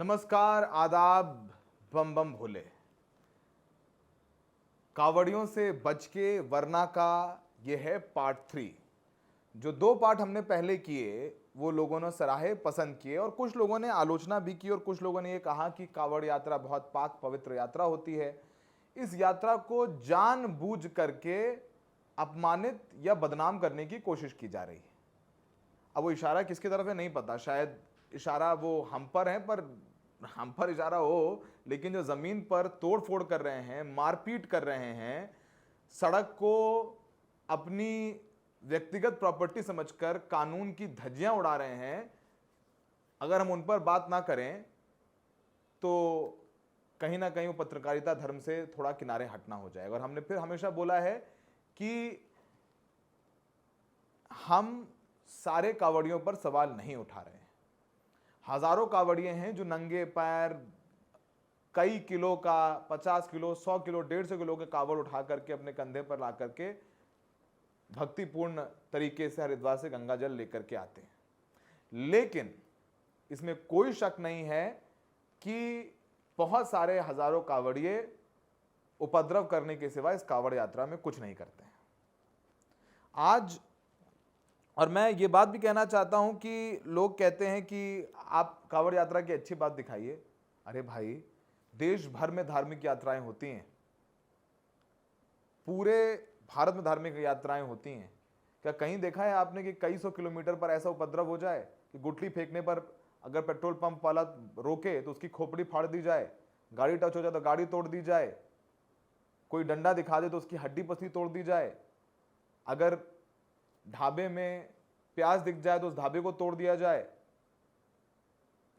नमस्कार, आदाब, बम बम भोले। कावड़ियों से बच के वरना का ये है पार्ट 3। जो 2 पार्ट हमने पहले किए वो लोगों ने सराहे, पसंद किए और कुछ लोगों ने आलोचना भी की और कुछ लोगों ने ये कहा कि कावड़ यात्रा बहुत पाक पवित्र यात्रा होती है। इस यात्रा को जानबूझ करके अपमानित या बदनाम करने की कोशिश की जा रही है। अब वो इशारा किसकी तरफ है नहीं पता, शायद इशारा वो हम पर है, पर हम पर इशारा हो, लेकिन जो जमीन पर तोड़ फोड़ कर रहे हैं, मारपीट कर रहे हैं, सड़क को अपनी व्यक्तिगत प्रॉपर्टी समझकर कानून की धज्जियां उड़ा रहे हैं, अगर हम उन पर बात ना करें तो कहीं ना कहीं वो पत्रकारिता धर्म से थोड़ा किनारे हटना हो जाएगा। और हमने फिर हमेशा बोला है कि हम सारे कावड़ियों पर सवाल नहीं उठा रहे हैं। हजारों कावड़िए हैं जो नंगे पैर कई किलो का, 50 किलो, 100 किलो, 150 किलो के कावड़ उठा करके अपने कंधे पर ला करके भक्तिपूर्ण तरीके से हरिद्वार से गंगा जल लेकर के आते हैं। लेकिन इसमें कोई शक नहीं है कि बहुत सारे हजारों कावड़िए उपद्रव करने के सिवा इस कावड़ यात्रा में कुछ नहीं करते हैं आज। और मैं ये बात भी कहना चाहता हूं कि लोग कहते हैं कि आप कावड़ यात्रा की अच्छी बात दिखाइए। अरे भाई, देश भर में धार्मिक यात्राएं होती हैं, पूरे भारत में धार्मिक यात्राएं होती हैं। क्या कहीं देखा है आपने कि कई सौ किलोमीटर पर ऐसा उपद्रव हो जाए कि गुठली फेंकने पर अगर पेट्रोल पंप वाला रोके तो उसकी खोपड़ी फाड़ दी जाए, गाड़ी टच हो जाए तो गाड़ी तोड़ दी जाए, कोई डंडा दिखा दे तो उसकी हड्डी पसली तोड़ दी जाए, अगर ढाबे में प्याज दिख जाए तो उस ढाबे को तोड़ दिया जाए?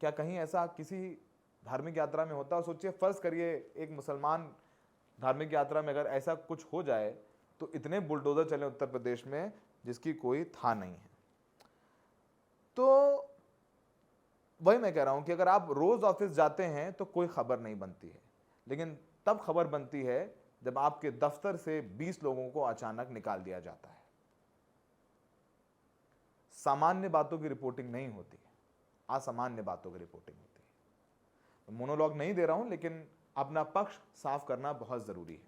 क्या कहीं ऐसा किसी धार्मिक यात्रा में होता है? सोचिए, फर्ज करिए एक मुसलमान धार्मिक यात्रा में अगर ऐसा कुछ हो जाए तो इतने बुलडोजर चले उत्तर प्रदेश में जिसकी कोई था नहीं है। तो वही मैं कह रहा हूं कि अगर आप रोज ऑफिस जाते हैं तो कोई खबर नहीं बनती है, लेकिन तब खबर बनती है जब आपके दफ्तर से 20 लोगों को अचानक निकाल दिया जाता है। सामान्य बातों की रिपोर्टिंग नहीं होती, असामान्य बातों की रिपोर्टिंग होती है। मोनोलॉग नहीं दे रहा हूं, लेकिन अपना पक्ष साफ करना बहुत जरूरी है।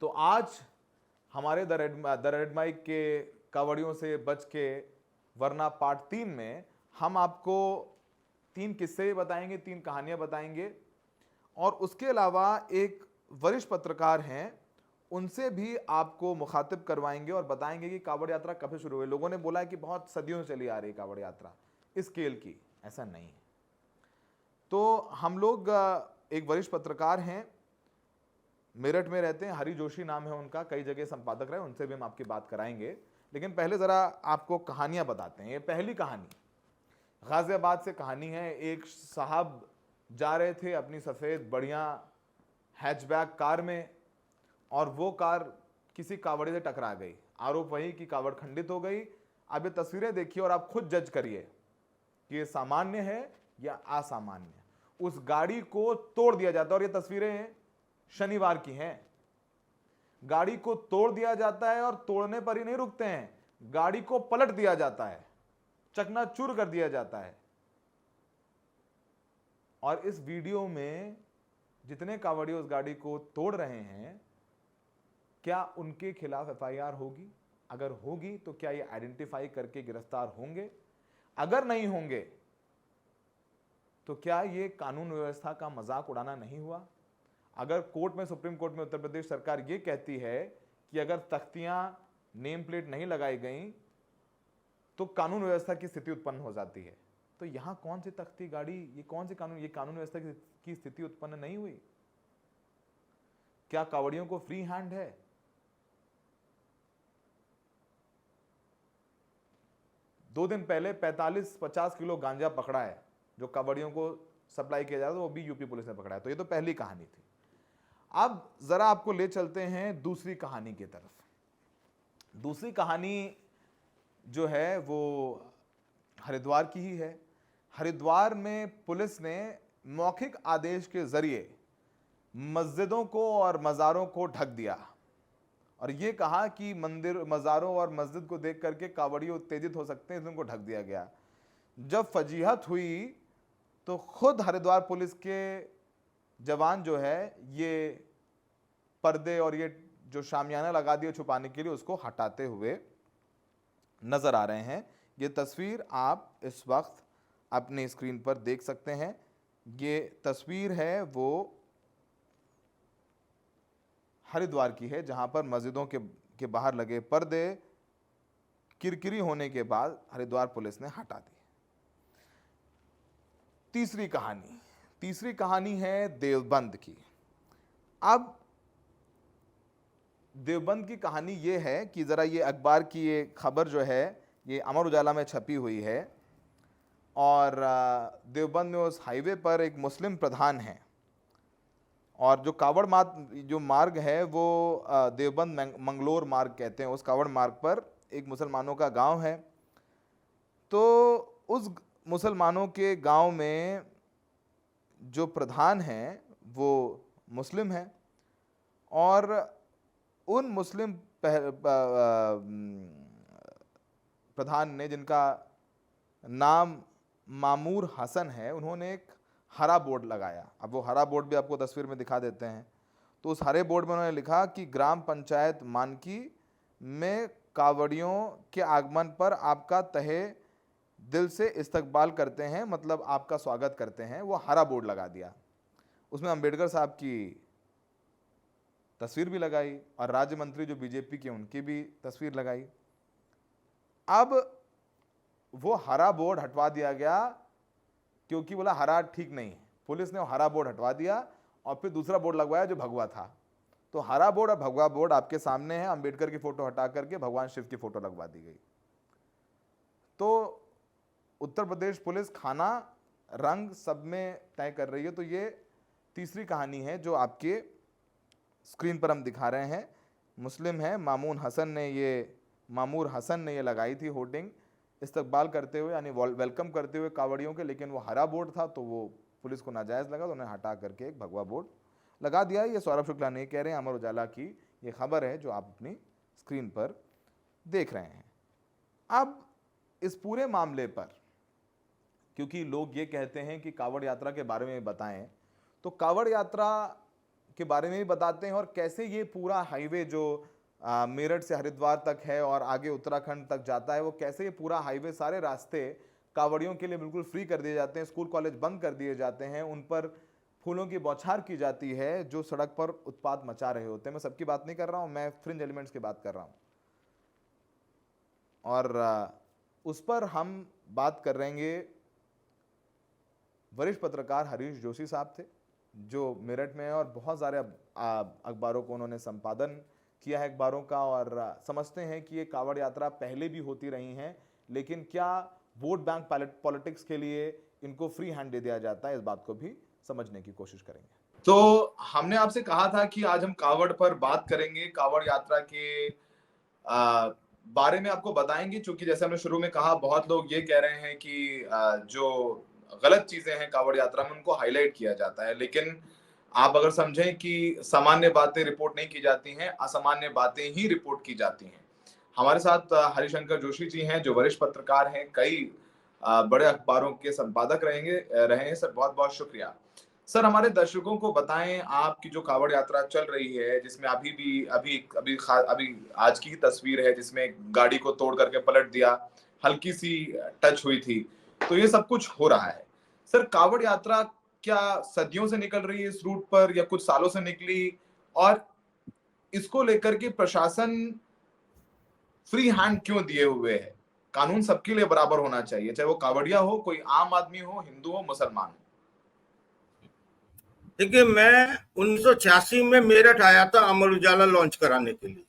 तो आज हमारे द रेड माइक के कावड़ियों से बच के वरना पार्ट 3 में हम आपको 3 किस्से बताएंगे, 3 कहानियां बताएंगे और उसके अलावा एक वरिष्ठ पत्रकार हैं, उनसे भी आपको मुखातिब करवाएंगे और बताएंगे कि कावड़ यात्रा कब से शुरू हुई। लोगों ने बोला है कि बहुत सदियों से चली आ रही कावड़ यात्रा इस स्केल की, ऐसा नहीं है। तो हम लोग एक वरिष्ठ पत्रकार हैं, मेरठ में रहते हैं, हरि जोशी नाम है उनका, कई जगह संपादक रहे, उनसे भी हम आपकी बात कराएंगे। लेकिन पहले जरा आपको कहानियां बताते हैं। ये पहली कहानी गाजियाबाद से कहानी है। एक साहब जा रहे थे अपनी सफेद बढ़िया हैचबैक कार में और वो कार किसी कावड़े से टकरा गई। आरोप वही कि कावड़ खंडित हो गई। अब ये तस्वीरें देखिए और आप खुद जज करिए कि ये सामान्य है या असामान्य। उस गाड़ी को तोड़ दिया जाता है और ये तस्वीरें शनिवार की हैं। गाड़ी को तोड़ दिया जाता है और तोड़ने पर ही नहीं रुकते हैं, गाड़ी को पलट दिया जाता है, चकनाचूर कर दिया जाता है। और इस वीडियो में जितने कावड़ी उस गाड़ी को तोड़ रहे हैं, क्या उनके खिलाफ एफआईआर होगी? अगर होगी तो क्या ये आइडेंटिफाई करके गिरफ्तार होंगे? अगर नहीं होंगे तो क्या ये कानून व्यवस्था का मजाक उड़ाना नहीं हुआ? अगर कोर्ट में, सुप्रीम कोर्ट में उत्तर प्रदेश सरकार ये कहती है कि अगर तख्तियां, नेम प्लेट नहीं लगाई गई तो कानून व्यवस्था की स्थिति उत्पन्न हो जाती है, तो यहां कौन सी तख्ती, गाड़ी, ये कौन सी कानून, ये कानून व्यवस्था की स्थिति उत्पन्न नहीं हुई? क्या कावड़ियों को फ्री हैंड है? दो दिन पहले 45-50 किलो गांजा पकड़ा है जो कावड़ियों को सप्लाई किया जाता है, वो भी यूपी पुलिस ने पकड़ा है। तो ये तो पहली कहानी थी। अब जरा आपको ले चलते हैं दूसरी कहानी की तरफ। दूसरी कहानी जो है वो हरिद्वार की ही है। हरिद्वार में पुलिस ने मौखिक आदेश के जरिए मस्जिदों को और मज़ारों को ढक दिया और ये कहा कि मंदिर, मज़ारों और मस्जिद को देख करके कावड़िए उत्तेजित हो सकते हैं, इनको ढक दिया गया। जब फजीहत हुई तो खुद हरिद्वार पुलिस के जवान जो है ये पर्दे और ये जो शामियाना लगा दिए छुपाने के लिए उसको हटाते हुए नजर आ रहे हैं। ये तस्वीर आप इस वक्त अपनी स्क्रीन पर देख सकते हैं। ये तस्वीर है वो हरिद्वार की है, जहां पर मस्जिदों के बाहर लगे पर्दे किरकिरी होने के बाद हरिद्वार पुलिस ने हटा दिए। तीसरी कहानी है देवबंद की। अब देवबंद की कहानी ये है कि ज़रा ये अखबार की ये खबर जो है ये अमर उजाला में छपी हुई है, और देवबंद में उस हाईवे पर एक मुस्लिम प्रधान है, और जो कावड़ मार्ग है वो देवबंद मंगलोर मार्ग कहते हैं। उस कावड़ मार्ग पर एक मुसलमानों का गांव है। तो उस मुसलमानों के गांव में जो प्रधान हैं वो मुस्लिम हैं, और उन मुस्लिम प्रधान ने, जिनका नाम मामूर हसन है, उन्होंने एक हरा बोर्ड लगाया। अब वो हरा बोर्ड भी आपको तस्वीर में दिखा देते हैं। तो उस हरे बोर्ड में उन्होंने लिखा कि ग्राम पंचायत मानकी में कावड़ियों के आगमन पर आपका तहे दिल से इस्तकबाल करते हैं, मतलब आपका स्वागत करते हैं। वो हरा बोर्ड लगा दिया। उसमें अंबेडकर साहब की तस्वीर भी लगाई, और राज्य मंत्री जो बीजेपी के उनकी भी तस्वीर लगाई। अब वो हरा बोर्ड हटवा दिया गया, क्योंकि बोला हरा ठीक नहीं है। पुलिस ने वो हरा बोर्ड हटवा दिया और फिर दूसरा बोर्ड लगवाया जो भगवा था। तो हरा बोर्ड और भगवा बोर्ड आपके सामने है। अंबेडकर की फोटो हटा करके भगवान शिव की फोटो लगवा दी गई। तो उत्तर प्रदेश पुलिस खाना रंग सब में तय कर रही है। तो ये तीसरी कहानी है जो आपके स्क्रीन पर हम दिखा रहे हैं। मुस्लिम है, मामूर हसन ने ये लगाई थी होर्डिंग इस्तकबाल करते हुए, यानी वेलकम करते हुए कावड़ियों के। लेकिन वो हरा बोर्ड था तो वो पुलिस को नाजायज़ लगा, तो उन्हें हटा करके एक भगवा बोर्ड लगा दिया। ये सौरभ शुक्ला नहीं कह रहे हैं, अमर उजाला की ये खबर है जो आप अपनी स्क्रीन पर देख रहे हैं। अब इस पूरे मामले पर, क्योंकि लोग ये कहते हैं कि कावड़ यात्रा के बारे में बताएं, तो कावड़ यात्रा के बारे में भी बताते हैं, और कैसे ये पूरा हाईवे जो मेरठ से हरिद्वार तक है और आगे उत्तराखंड तक जाता है, वो कैसे ये पूरा हाईवे, सारे रास्ते कावड़ियों के लिए बिल्कुल फ्री कर दिए जाते हैं। स्कूल कॉलेज बंद कर दिए जाते हैं, उन पर फूलों की बौछार की जाती है जो सड़क पर उत्पात मचा रहे होते हैं। मैं सबकी बात नहीं कर रहा हूं, मैं फ्रिंज एलिमेंट्स की बात कर रहा हूं। और उस पर हम बात कर रहेंगे। वरिष्ठ पत्रकार हरीश जोशी साहब थे, जो मेरठ में है, और बहुत सारे अखबारों को उन्होंने संपादन किया है अखबारों का, और समझते हैं कि ये कावड़ यात्रा पहले भी होती रही हैं, लेकिन क्या वोट बैंक पॉलिटिक्स के लिए इनको फ्री हैंड दे दिया जाता है, इस बात को भी समझने की कोशिश करेंगे। तो हमने आपसे कहा था कि आज हम कावड़ पर बात करेंगे, कावड़ यात्रा के बारे में आपको बताएंगे, क्योंकि जैसे हमने शुरू में कहा, बहुत लोग ये कह रहे हैं कि जो गलत चीजें हैं कावड़ यात्रा में उनको हाईलाइट किया जाता है। लेकिन आप अगर समझें कि सामान्य बातें रिपोर्ट नहीं की जाती हैं, असामान्य बातें ही रिपोर्ट की जाती हैं। हमारे साथ हरिशंकर जोशी जी हैं, जो वरिष्ठ पत्रकार हैं, कई बड़े अखबारों के संपादक रहे हैं। सर, बहुत बहुत शुक्रिया। सर, हमारे दर्शकों को बताएं, आपकी जो कावड़ यात्रा चल रही है, जिसमें अभी आज की तस्वीर है जिसमें गाड़ी को तोड़ करके पलट दिया, हल्की सी टच हुई थी, तो ये सब कुछ हो रहा है। सर, कावड़ यात्रा क्या सदियों से निकल रही है इस रूट पर, या कुछ सालों से निकली, और इसको लेकर के प्रशासन फ्री हैंड क्यों दिए हुए है? कानून सबके लिए बराबर होना चाहिए, चाहे वो कावड़िया हो, कोई आम आदमी हो, हिंदू हो, मुसलमान हो। देखिए, मैं 1986 में मेरठ आया था अमर उजाला लॉन्च कराने के लिए।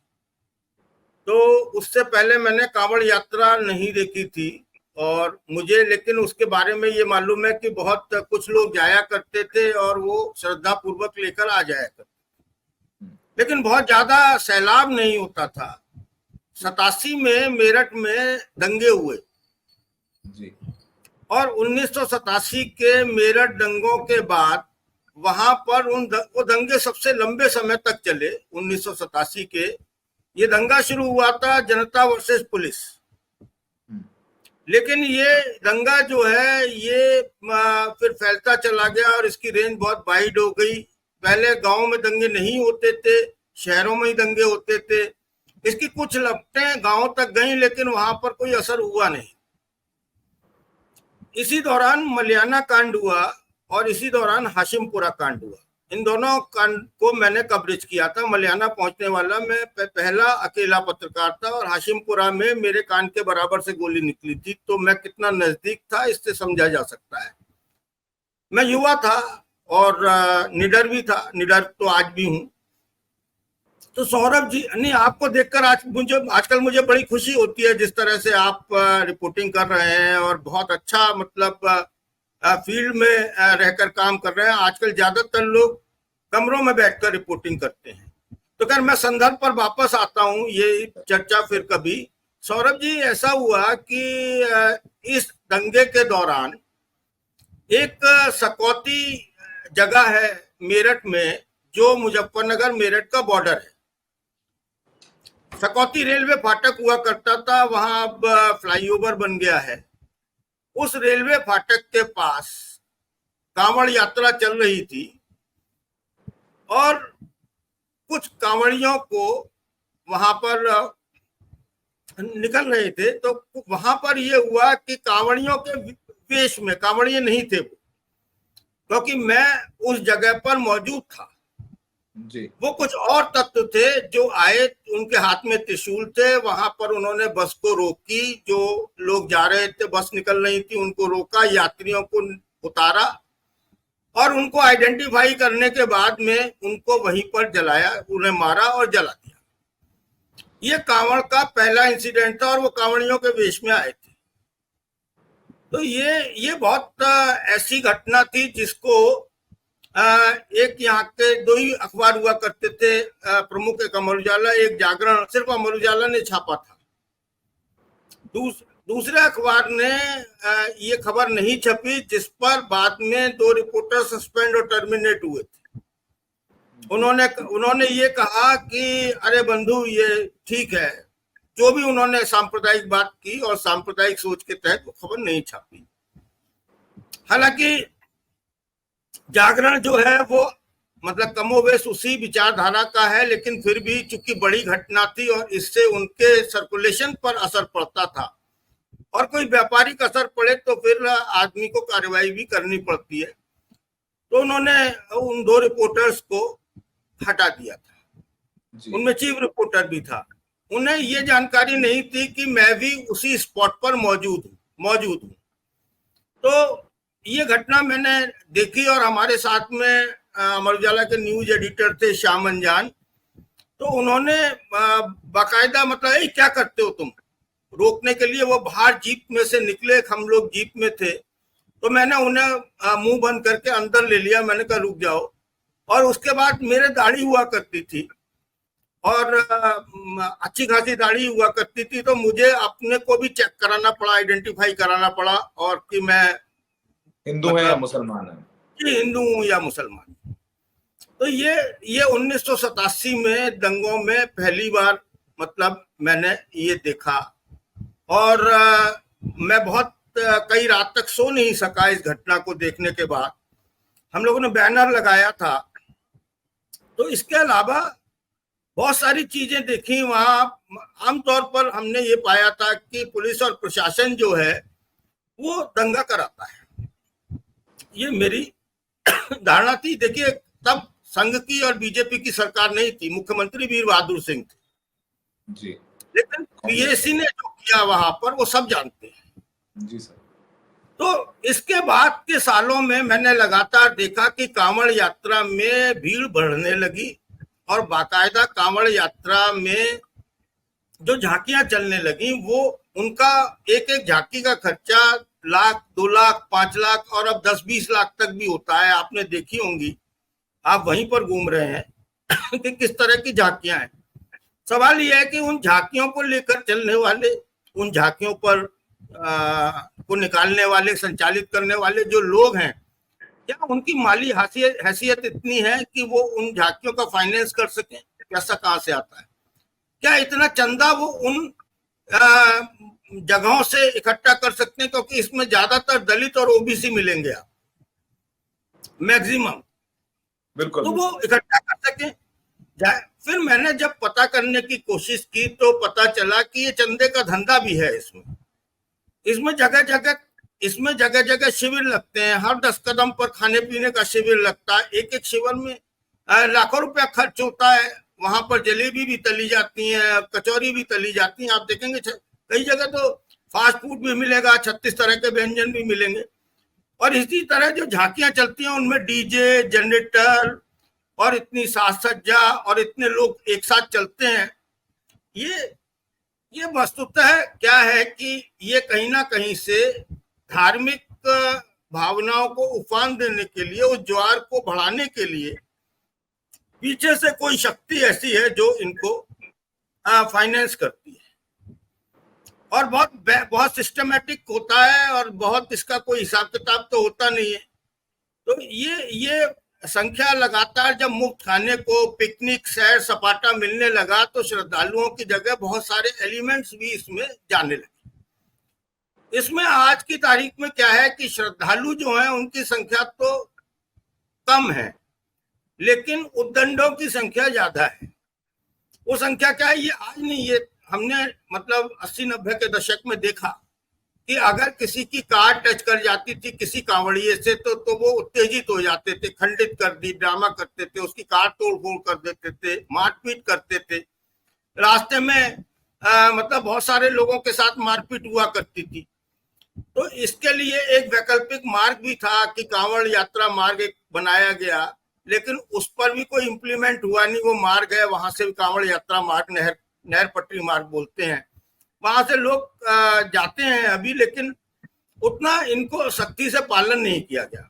तो उससे पहले मैंने कावड़ यात्रा नहीं देखी थी, और मुझे लेकिन उसके बारे में ये मालूम है कि बहुत कुछ लोग जाया करते थे और वो श्रद्धा पूर्वक लेकर आ जाया करते, लेकिन बहुत ज्यादा सैलाब नहीं होता था। 87 में मेरठ में दंगे हुए जी, और 1987 के मेरठ दंगों के बाद वहां पर वो दंगे सबसे लंबे समय तक चले। 1987 के ये दंगा शुरू हुआ था जनता वर्सेस पुलिस, लेकिन ये दंगा जो है ये फिर फैलता चला गया और इसकी रेंज बहुत वाइड हो गई। पहले गांव में दंगे नहीं होते थे, शहरों में ही दंगे होते थे। इसकी कुछ लपटें गांव तक गई लेकिन वहां पर कोई असर हुआ नहीं। इसी दौरान मलियाना कांड हुआ और इसी दौरान हाशिमपुरा कांड हुआ। इन दोनों कांड को मैंने कवरेज किया था। मलियाना पहुंचने वाला मैं पहला अकेला पत्रकार था और हाशिमपुरा में मेरे कान के बराबर से गोली निकली थी, तो मैं कितना नजदीक था इससे समझा जा सकता है। मैं युवा था और निडर भी था, निडर तो आज भी हूं। तो सौरभ जी, नहीं, आपको देखकर आजकल मुझे बड़ी खुशी होती है जिस तरह से आप रिपोर्टिंग कर रहे हैं और बहुत अच्छा मतलब फील्ड में रहकर काम कर रहे हैं। आजकल ज्यादातर लोग कमरों में बैठकर रिपोर्टिंग करते हैं। तो खैर मैं संदर्भ पर वापस आता हूं, ये चर्चा फिर कभी। सौरभ जी, ऐसा हुआ कि इस दंगे के दौरान एक सकौती जगह है मेरठ में जो मुजफ्फरनगर मेरठ का बॉर्डर है। सकौती रेलवे फाटक हुआ करता था, वहां अब फ्लाईओवर बन गया है। उस रेलवे फाटक के पास कांवड़ यात्रा चल रही थी और कुछ कांवड़ियों को वहां पर निकल रहे थे। तो वहां पर यह हुआ कि कांवड़ियों के वेश में, कांवड़िये नहीं थे वो, क्योंकि मैं उस जगह पर मौजूद था जी। वो कुछ और तत्व थे जो आए, उनके हाथ में त्रिशूल थे। वहां पर उन्होंने बस को रोकी, जो लोग जा रहे थे, बस निकल रही थी, उनको रोका, यात्रियों को उतारा और उनको आइडेंटिफाई करने के बाद में उनको वहीं पर जलाया, उन्हें मारा और जला दिया। ये कांवड़ का पहला इंसिडेंट था और वो कांवड़ियों के वेश में आए थे। तो ये बहुत ऐसी घटना थी जिसको एक यहाँ के दो ही अखबार हुआ करते थे प्रमुख, एक अमर उजाला, एक जागरण। सिर्फ अमर उजाला ने छापा था, दूसरे अखबार ने ये खबर नहीं छपी, जिस पर बाद में 2 रिपोर्टर सस्पेंड और टर्मिनेट हुए थे। उन्होंने ये कहा कि अरे बंधु, ये ठीक है, जो भी उन्होंने सांप्रदायिक बात की और सांप्रदायिक सोच के तहत वो खबर नहीं छापी। हालांकि जागरण जो है वो मतलब कमोबेश उसी विचारधारा का है, लेकिन फिर भी चूंकि बड़ी घटना थी और इससे उनके सर्कुलेशन पर असर पड़ता था और कोई व्यापारिक असर पड़े तो फिर आदमी को कार्रवाई भी करनी पड़ती है, तो उन्होंने उन 2 रिपोर्टर्स को हटा दिया था। उनमें चीफ रिपोर्टर भी था। उन्हें ये जानकारी नहीं थी कि मैं भी उसी स्पॉट पर मौजूद हूं। तो ये घटना मैंने देखी और हमारे साथ में अमर उजाला के न्यूज एडिटर थे श्याम अंजान, तो उन्होंने बाकायदा मतलब क्या करते हो तुम, रोकने के लिए वो बाहर जीप में से निकले। हम लोग जीप में थे, तो मैंने उन्हें मुंह बंद करके अंदर ले लिया। मैंने कहा रुक जाओ। और उसके बाद मेरे दाढ़ी हुआ करती थी और अच्छी खासी दाढ़ी हुआ करती थी, तो मुझे अपने को भी चेक कराना पड़ा, आइडेंटिफाई कराना पड़ा और कि मैं हिंदू है या मुसलमान है, हिंदू हूं या मुसलमान। तो ये 1987 में दंगों में पहली बार मतलब मैंने ये देखा और मैं बहुत कई रात तक सो नहीं सका इस घटना को देखने के बाद। हम लोगों ने बैनर लगाया था। तो इसके अलावा बहुत सारी चीजें देखी वहां। आमतौर पर हमने ये पाया था कि पुलिस और प्रशासन जो है वो दंगा कराता है, ये मेरी धारणा थी। देखिए, तब संघ की और बीजेपी की सरकार नहीं थी, मुख्यमंत्री वीर बहादुर सिंह थे जी, लेकिन पीएसी ने जो किया वहां पर वो सब जानते हैं जी सर। तो इसके बाद के सालों में मैंने लगातार देखा कि कांवड़ यात्रा में भीड़ बढ़ने लगी और बाकायदा कांवड़ यात्रा में जो झांकियां चलने लगी वो उनका एक एक झांकी का खर्चा लाख, 2 लाख, 5 लाख और अब 10-20 लाख तक भी होता है। आपने देखी होंगी, आप वहीं पर घूम रहे हैं कि किस तरह की झांकियां हैं। सवाल यह है कि उन झांकियों को लेकर चलने वाले, उन झांकियों पर को निकालने वाले, संचालित करने वाले जो लोग हैं, क्या उनकी माली हैसियत इतनी है कि वो उन झांकियों का फाइनेंस कर सकें? पैसा कहाँ से आता है? क्या इतना चंदा वो उन जगहों से इकट्ठा कर सकते हैं, क्योंकि इसमें ज्यादातर दलित और ओबीसी मिलेंगे आप मैक्सिमम, बिल्कुल तो वो इकट्ठा कर सकें। फिर मैंने जब पता करने की कोशिश की तो पता चला कि ये चंदे का धंधा भी है इसमें। इसमें जगह जगह शिविर लगते हैं, हर 10 कदम पर खाने पीने का शिविर लगता है। एक एक शिविर में लाखों रुपया खर्च होता है। वहां पर जलेबी भी तली जाती है, कचौरी भी तली जाती है। आप देखेंगे कई जगह तो फास्ट फूड भी मिलेगा, 36 तरह के व्यंजन भी मिलेंगे। और इसी तरह जो झांकियां चलती हैं उनमें डीजे, जनरेटर और इतनी साज सज्जा और इतने लोग एक साथ चलते हैं। ये वस्तुतः क्या है कि ये कहीं ना कहीं से धार्मिक भावनाओं को उफान देने के लिए, उस ज्वार को बढ़ाने के लिए पीछे से कोई शक्ति ऐसी है जो इनको फाइनेंस करती है। और बहुत सिस्टमेटिक होता है और बहुत इसका कोई हिसाब किताब तो होता नहीं है। तो ये संख्या लगातार जब मुफ्त खाने को, पिकनिक, सैर सपाटा मिलने लगा तो श्रद्धालुओं की जगह बहुत सारे एलिमेंट्स भी इसमें जाने लगे। इसमें आज की तारीख में क्या है कि श्रद्धालु जो हैं उनकी संख्या तो कम है, लेकिन उद्दंडों की संख्या ज्यादा है। वो संख्या क्या है ये आज नहीं, ये हमने मतलब 80-90 के दशक में देखा कि अगर किसी की कार टच कर जाती थी किसी कांवड़िए से तो वो उत्तेजित हो जाते थे, खंडित कर दी, ड्रामा करते थे, उसकी कार तोड़ फोड़ कर देते थे, मारपीट करते थे। रास्ते में मतलब बहुत सारे लोगों के साथ मारपीट हुआ करती थी। तो इसके लिए एक वैकल्पिक मार्ग भी था कि कांवड़ यात्रा मार्ग एक बनाया गया, लेकिन उस पर भी कोई इंप्लीमेंट हुआ नहीं। वो मार्ग है, वहां से कांवड़ यात्रा मार्ग, नहर पटरी मार्ग बोलते हैं, वहां से लोग जाते हैं अभी, लेकिन उतना इनको सख्ती से पालन नहीं किया गया।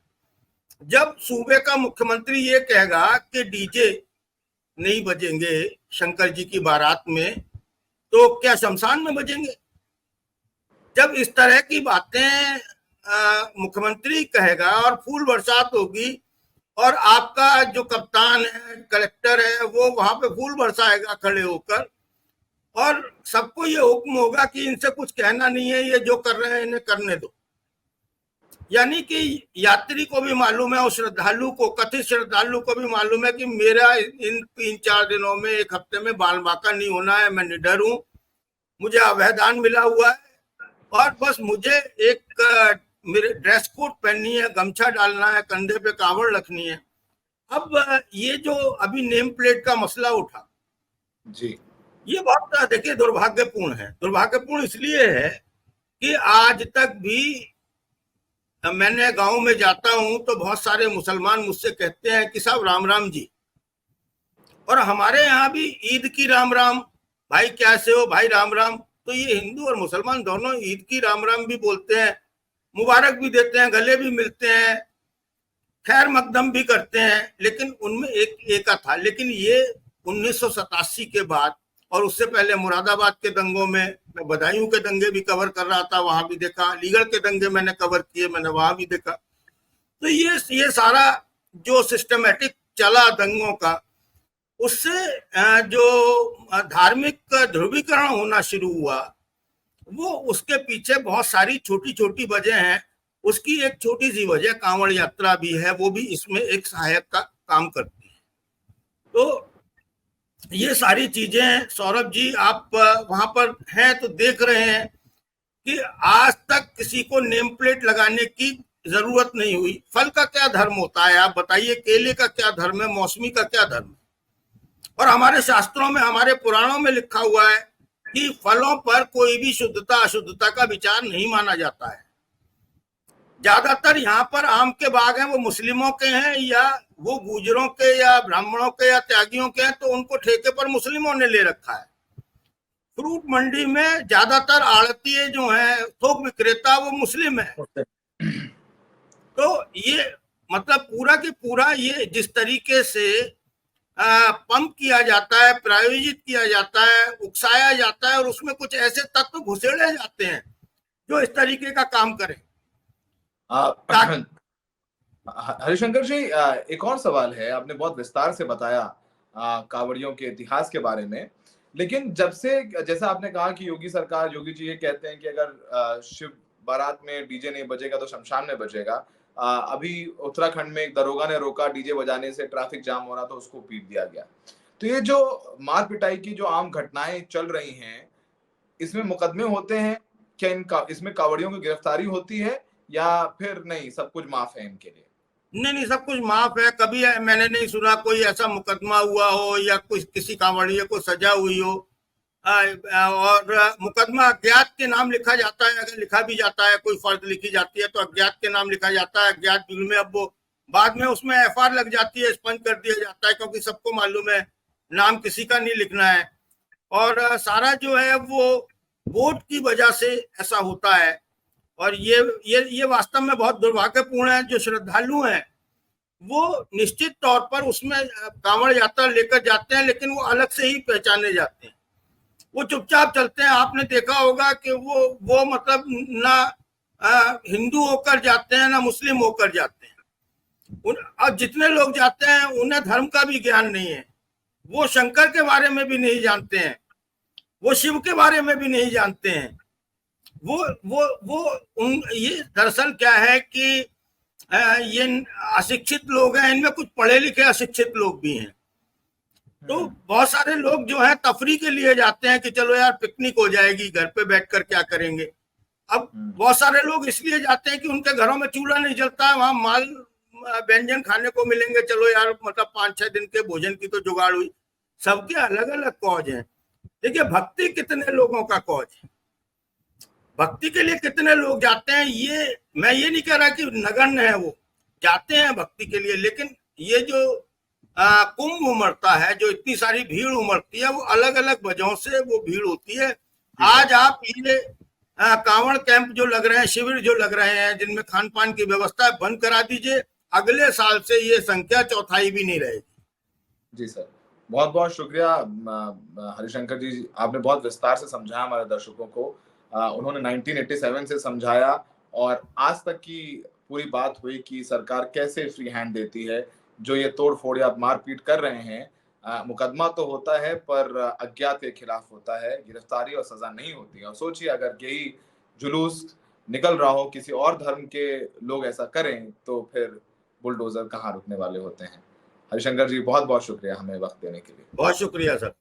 जब सूबे का मुख्यमंत्री ये कहेगा कि डीजे नहीं बजेंगे शंकर जी की बारात में, तो क्या शमशान में बजेंगे? जब इस तरह की बातें मुख्यमंत्री कहेगा और फूल बरसात होगी और आपका जो कप्तान है, कलेक्टर है, वो वहां पे फूल बरसाएगा खड़े होकर, और सबको ये हुक्म होगा कि इनसे कुछ कहना नहीं है, ये जो कर रहे हैं इन्हें करने दो। यानी कि यात्री को भी मालूम है और श्रद्धालु को, कथित श्रद्धालु को भी मालूम है कि मेरा इन 3-4 दिनों में, एक हफ्ते में बाल बांका नहीं होना है। मैं निडर हूं, मुझे अवैधान मिला हुआ है और बस मुझे एक मेरे ड्रेस कोड पहननी है, गमछा डालना है, कंधे पे कावड़ रखनी है। अब ये जो अभी नेम प्लेट का मसला उठा जी, ये बहुत देखिए दुर्भाग्यपूर्ण है। दुर्भाग्यपूर्ण इसलिए है कि आज तक भी मैंने गांव में जाता हूं तो बहुत सारे मुसलमान मुझसे कहते हैं कि साहब राम राम जी, और हमारे यहाँ भी ईद की राम राम, भाई कैसे हो भाई राम राम। तो ये हिंदू और मुसलमान दोनों ईद की राम राम भी बोलते हैं, मुबारक भी देते हैं, गले भी मिलते हैं, खैर मकदम भी करते हैं, लेकिन उनमें एक था। लेकिन ये 1987 के बाद और उससे पहले मुरादाबाद के दंगों में, मैं बदायूं के दंगे भी कवर कर रहा था, वहां भी देखा, अलीगढ़ के दंगे मैंने कवर किए, मैंने वहां भी देखा। तो ये सारा जो सिस्टमेटिक चला दंगों का, उससे जो धार्मिक ध्रुवीकरण होना शुरू हुआ, वो उसके पीछे बहुत सारी छोटी छोटी वजह हैं। उसकी एक छोटी सी वजह कांवड़ यात्रा भी है, वो भी इसमें एक सहायक का काम करती है। तो ये सारी चीजें सौरभ जी आप वहां पर हैं तो देख रहे हैं कि आज तक किसी को नेम प्लेट लगाने की जरूरत नहीं हुई। फल का क्या धर्म होता है आप बताइए, केले का क्या धर्म है, मौसमी का क्या धर्म है? और हमारे शास्त्रों में, हमारे पुराणों में लिखा हुआ है कि फलों पर कोई भी शुद्धता अशुद्धता का विचार नहीं माना जाता है। ज्यादातर यहाँ पर आम के बाग हैं वो मुस्लिमों के हैं या वो गुजरों के या ब्राह्मणों के या त्यागियों के हैं, तो उनको ठेके पर मुस्लिमों ने ले रखा है। फ्रूट मंडी में ज्यादातर आड़तीय जो हैं, थोक विक्रेता, वो मुस्लिम है। तो ये मतलब पूरा की पूरा ये जिस तरीके से पंप किया जाता है, प्रायोजित किया जाता है, उकसाया जाता है, और उसमें कुछ ऐसे तत्व घुसेड़े जाते हैं जो इस तरीके का काम करें। हरिशंकर जी, एक और सवाल है। आपने बहुत विस्तार से बताया कांवड़ियों के इतिहास के बारे में, लेकिन जब से, जैसा आपने कहा कि योगी सरकार, योगी जी ये कहते हैं कि अगर शिव बारात में डीजे नहीं बजेगा तो शमशान में बजेगा। अभी उत्तराखंड में एक दरोगा ने रोका डीजे बजाने से, ट्रैफिक जाम हो रहा था, उसको पीट दिया गया। तो ये जो मार पिटाई की जो आम घटनाएं चल रही हैं, इसमें मुकदमे होते हैं क्या? इसमें कांवड़ियों की गिरफ्तारी होती है या फिर नहीं, सब कुछ माफ है इनके लिए? नहीं नहीं, सब कुछ माफ है। कभी मैंने नहीं सुना कोई ऐसा मुकदमा हुआ हो या कुछ किसी कांवड़िए को सजा हुई हो। और मुकदमा अज्ञात के नाम लिखा जाता है, अगर लिखा भी जाता है, कोई फर्ज लिखी जाती है तो अज्ञात के नाम लिखा जाता है। अज्ञात बिल में अब वो बाद में उसमें एफआईआर लग जाती है, स्पंज कर दिया जाता है, क्योंकि सबको मालूम है नाम किसी का नहीं लिखना है। और सारा जो है वो वोट की वजह से ऐसा होता है। और ये वास्तव में बहुत दुर्भाग्यपूर्ण है। जो श्रद्धालु हैं वो निश्चित तौर पर उसमें कांवड़ यात्रा लेकर जाते हैं, लेकिन वो अलग से ही पहचाने जाते हैं, वो चुपचाप चलते हैं। आपने देखा होगा कि वो मतलब ना हिंदू होकर जाते हैं ना मुस्लिम होकर जाते हैं। और जितने लोग जाते हैं उन्हें धर्म का भी ज्ञान नहीं है, वो शंकर के बारे में भी नहीं जानते हैं, वो शिव के बारे में भी नहीं जानते हैं। ये दरअसल क्या है कि ये अशिक्षित लोग हैं, इनमें कुछ पढ़े लिखे अशिक्षित लोग भी हैं। तो बहुत सारे लोग जो है तफरी के लिए जाते हैं कि चलो यार पिकनिक हो जाएगी, घर पे बैठकर क्या करेंगे। अब बहुत सारे लोग इसलिए जाते हैं कि उनके घरों में चूल्हा नहीं जलता है, वहां माल व्यंजन खाने को मिलेंगे, चलो यार मतलब 5-6 दिन के भोजन की तो जुगाड़ हुई। सबके अलग अलग कॉज हैं। देखिए भक्ति कितने लोगों का कॉज है, भक्ति के लिए कितने लोग जाते हैं। ये मैं ये नहीं कह रहा कि नगण्य है, वो जाते हैं भक्ति के लिए, लेकिन ये जो कुंभ उमड़ता है, जो इतनी सारी भीड़ उमड़ती है, वो अलग अलग वजहों से वो भीड़ होती है। आज आप ये कांवड़ कैंप जो लग रहे हैं, शिविर जो लग रहे हैं जिनमें खान पान की व्यवस्था है, बंद करा दीजिए, अगले साल से ये संख्या चौथाई भी नहीं रहेगी। जी सर, बहुत बहुत शुक्रिया हरिशंकर जी, आपने बहुत विस्तार से समझाया हमारे दर्शकों को। उन्होंने 1987 से समझाया और आज तक की पूरी बात हुई कि सरकार कैसे फ्री हैंड देती है। जो ये तोड़ फोड़ या मारपीट कर रहे हैं, मुकदमा तो होता है पर अज्ञात के खिलाफ होता है, गिरफ्तारी और सजा नहीं होती है। और सोचिए अगर यही जुलूस निकल रहा हो, किसी और धर्म के लोग ऐसा करें तो फिर बुलडोजर कहाँ रुकने वाले होते हैं। हरिशंकर जी बहुत बहुत शुक्रिया हमें वक्त देने के लिए। बहुत शुक्रिया सर।